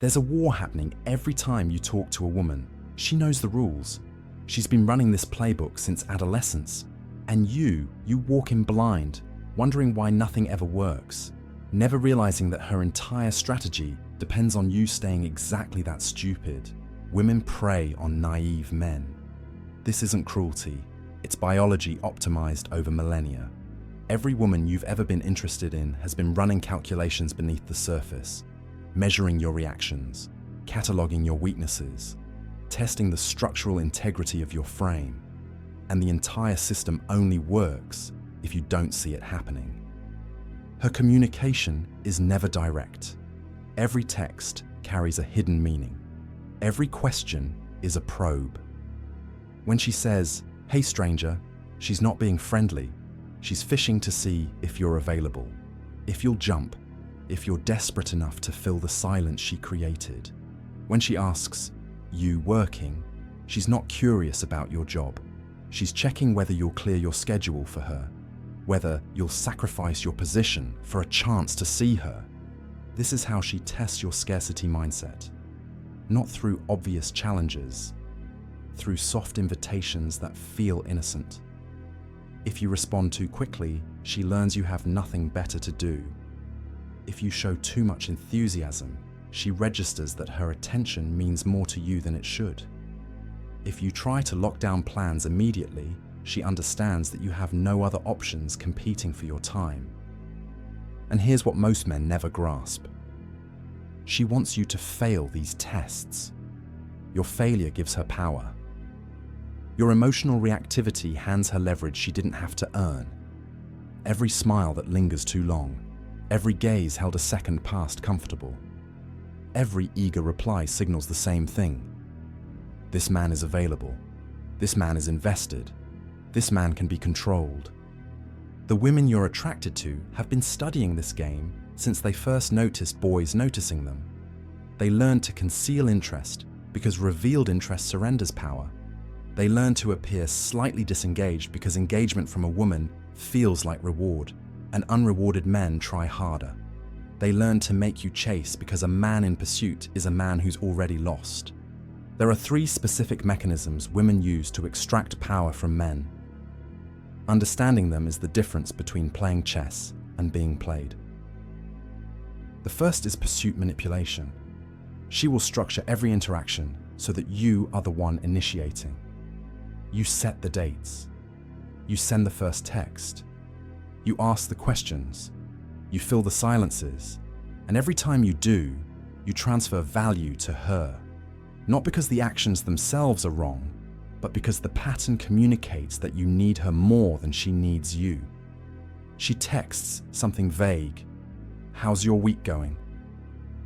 There's a war happening every time you talk to a woman. She knows the rules. She's been running this playbook since adolescence. And you walk in blind, wondering why nothing ever works, never realizing that her entire strategy depends on you staying exactly that stupid. Women prey on naive men. This isn't cruelty. It's biology optimized over millennia. Every woman you've ever been interested in has been running calculations beneath the surface, measuring your reactions, cataloging your weaknesses, testing the structural integrity of your frame. And the entire system only works if you don't see it happening. Her communication is never direct. Every text carries a hidden meaning. Every question is a probe. When she says, "Hey stranger," she's not being friendly. She's fishing to see if you're available, if you'll jump, if you're desperate enough to fill the silence she created. When she asks, "You working?" she's not curious about your job. She's checking whether you'll clear your schedule for her, whether you'll sacrifice your position for a chance to see her. This is how she tests your scarcity mindset. Not through obvious challenges, through soft invitations that feel innocent. If you respond too quickly, she learns you have nothing better to do. If you show too much enthusiasm, she registers that her attention means more to you than it should. If you try to lock down plans immediately, she understands that you have no other options competing for your time. And here's what most men never grasp. She wants you to fail these tests. Your failure gives her power. Your emotional reactivity hands her leverage she didn't have to earn. Every smile that lingers too long, every gaze held a second past comfortable, every eager reply signals the same thing. This man is available. This man is invested. This man can be controlled. The women you're attracted to have been studying this game since they first noticed boys noticing them. They learned to conceal interest because revealed interest surrenders power. They learn to appear slightly disengaged because engagement from a woman feels like reward, and unrewarded men try harder. They learn to make you chase because a man in pursuit is a man who's already lost. There are 3 specific mechanisms women use to extract power from men. Understanding them is the difference between playing chess and being played. The first is pursuit manipulation. She will structure every interaction so that you are the one initiating. You set the dates. You send the first text. You ask the questions. You fill the silences. And every time you do, you transfer value to her. Not because the actions themselves are wrong, but because the pattern communicates that you need her more than she needs you. She texts something vague. "How's your week going?"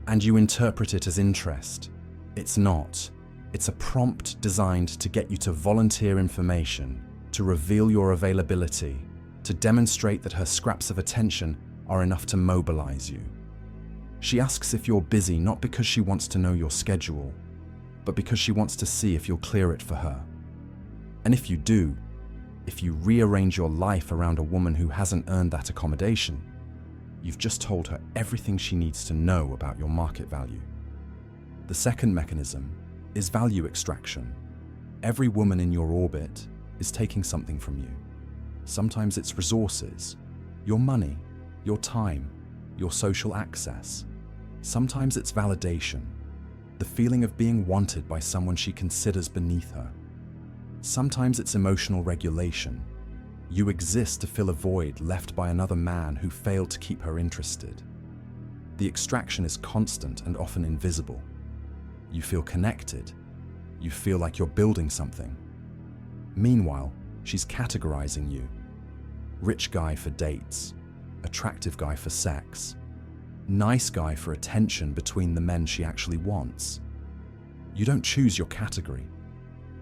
And you interpret it as interest. It's not. It's a prompt designed to get you to volunteer information, to reveal your availability, to demonstrate that her scraps of attention are enough to mobilize you. She asks if you're busy not because she wants to know your schedule, but because she wants to see if you'll clear it for her. And if you do, if you rearrange your life around a woman who hasn't earned that accommodation, you've just told her everything she needs to know about your market value. The second mechanism is value extraction. Every woman in your orbit is taking something from you. Sometimes it's resources, your money, your time, your social access. Sometimes it's validation, the feeling of being wanted by someone she considers beneath her. Sometimes it's emotional regulation. You exist to fill a void left by another man who failed to keep her interested. The extraction is constant and often invisible. You feel connected. You feel like you're building something. Meanwhile, she's categorizing you. Rich guy for dates, attractive guy for sex, nice guy for attention between the men she actually wants. You don't choose your category.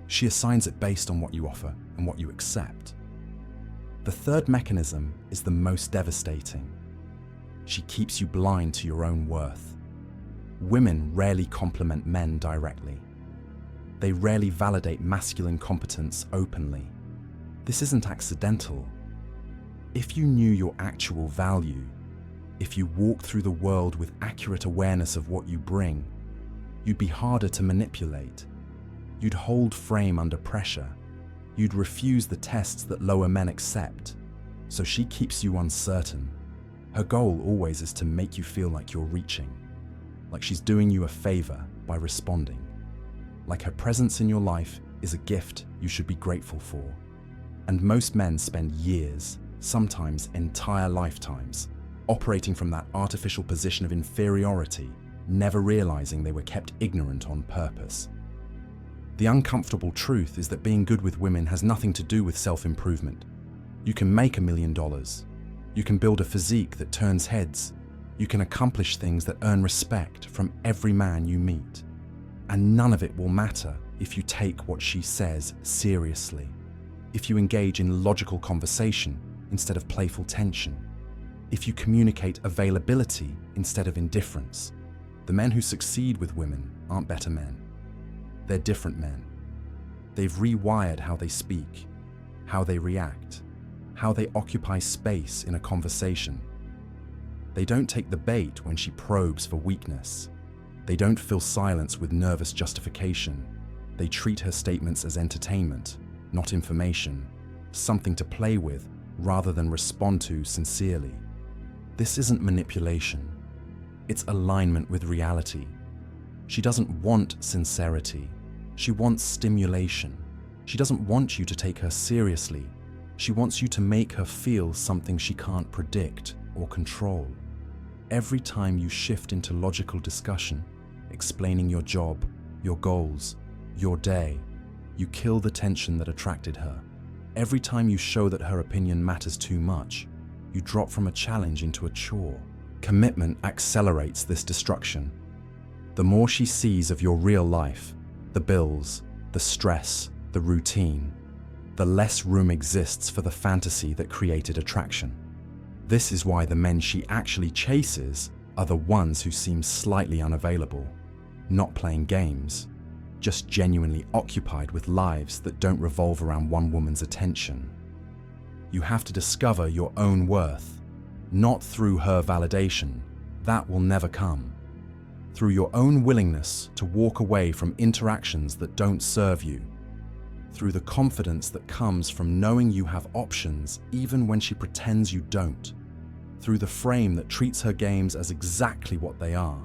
She assigns it based on what you offer and what you accept. The third mechanism is the most devastating. She keeps you blind to your own worth. Women rarely compliment men directly. They rarely validate masculine competence openly. This isn't accidental. If you knew your actual value, if you walked through the world with accurate awareness of what you bring, You'd be harder to manipulate. You'd hold frame under pressure. You'd refuse the tests that lower men accept. So she keeps you uncertain. Her goal always is to make you feel like you're reaching, like she's doing you a favor by responding, like her presence in your life is a gift you should be grateful for. And most men spend years, sometimes entire lifetimes, operating from that artificial position of inferiority, never realizing they were kept ignorant on purpose. The uncomfortable truth is that being good with women has nothing to do with self-improvement. You can make $1 million. You can build a physique that turns heads. You can accomplish things that earn respect from every man you meet. And none of it will matter if you take what she says seriously, if you engage in logical conversation instead of playful tension, if you communicate availability instead of indifference. The men who succeed with women aren't better men. They're different men. They've rewired how they speak, how they react, how they occupy space in a conversation. They don't take the bait when she probes for weakness. They don't fill silence with nervous justification. They treat her statements as entertainment, not information, something to play with rather than respond to sincerely. This isn't manipulation. It's alignment with reality. She doesn't want sincerity. She wants stimulation. She doesn't want you to take her seriously. She wants you to make her feel something she can't predict or control. Every time you shift into logical discussion, explaining your job, your goals, your day, you kill the tension that attracted her. Every time you show that her opinion matters too much, you drop from a challenge into a chore. Commitment accelerates this destruction. The more she sees of your real life, the bills, the stress, the routine, the less room exists for the fantasy that created attraction. This is why the men she actually chases are the ones who seem slightly unavailable, not playing games, just genuinely occupied with lives that don't revolve around one woman's attention. You have to discover your own worth, not through her validation. That will never come. Through your own willingness to walk away from interactions that don't serve you. Through the confidence that comes from knowing you have options even when she pretends you don't. Through the frame that treats her games as exactly what they are.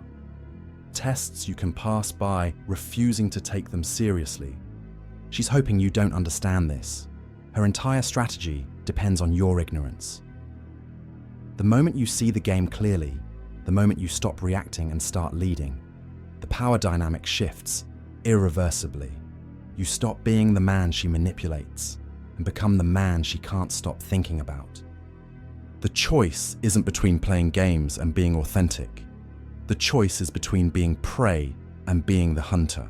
Tests you can pass by, refusing to take them seriously. She's hoping you don't understand this. Her entire strategy depends on your ignorance. The moment you see the game clearly, the moment you stop reacting and start leading, the power dynamic shifts irreversibly. You stop being the man she manipulates and become the man she can't stop thinking about. The choice isn't between playing games and being authentic. The choice is between being prey and being the hunter.